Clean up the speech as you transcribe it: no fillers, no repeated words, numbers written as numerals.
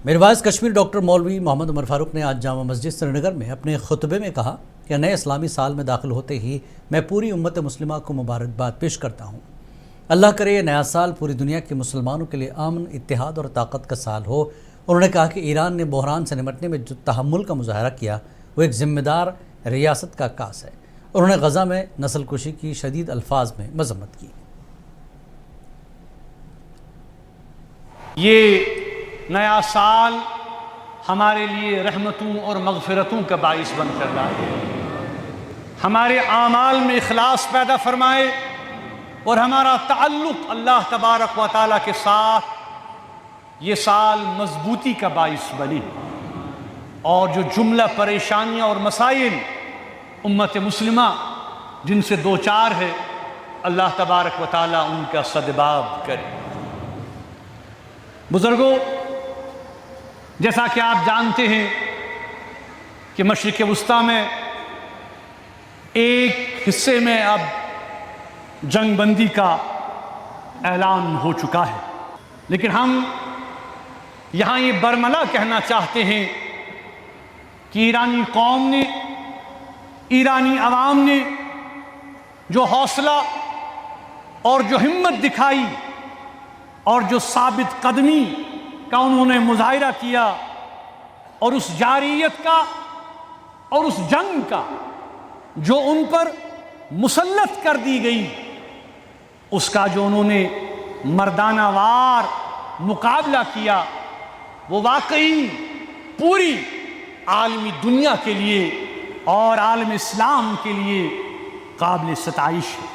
میرے باعث کشمیر ڈاکٹر مولوی محمد عمر فاروق نے آج جامع مسجد سری نگر میں اپنے خطبے میں کہا کہ نئے اسلامی سال میں داخل ہوتے ہی میں پوری امت مسلمہ کو مبارکباد پیش کرتا ہوں۔ اللہ کرے یہ نیا سال پوری دنیا کے مسلمانوں کے لیے امن، اتحاد اور طاقت کا سال ہو۔ انہوں نے کہا کہ ایران نے بحران سے نمٹنے میں جو تحمل کا مظاہرہ کیا وہ ایک ذمہ دار ریاست کا عکاس ہے۔ انہوں نے غزہ میں نسل کشی کی شدید الفاظ میں مذمت کی۔ یہ نیا سال ہمارے لیے رحمتوں اور مغفرتوں کا باعث بن کر لائے، ہمارے اعمال میں اخلاص پیدا فرمائے اور ہمارا تعلق اللہ تبارک و تعالیٰ کے ساتھ یہ سال مضبوطی کا باعث بنے، اور جو جملہ پریشانیاں اور مسائل امت مسلمہ جن سے دوچار ہے اللہ تبارک و تعالیٰ ان کا سدباب کرے۔ بزرگوں، جیسا کہ آپ جانتے ہیں کہ مشرق وسطیٰ میں ایک حصے میں اب جنگ بندی کا اعلان ہو چکا ہے، لیکن ہم یہاں یہ برملا کہنا چاہتے ہیں کہ ایرانی قوم نے، ایرانی عوام نے جو حوصلہ اور جو ہمت دکھائی اور جو ثابت قدمی کا انہوں نے مظاہرہ کیا، اور اس جارحیت کا اور اس جنگ کا جو ان پر مسلط کر دی گئی، اس کا جو انہوں نے مردانہ وار مقابلہ کیا، وہ واقعی پوری عالمی دنیا کے لیے اور عالم اسلام کے لیے قابل ستائش ہے۔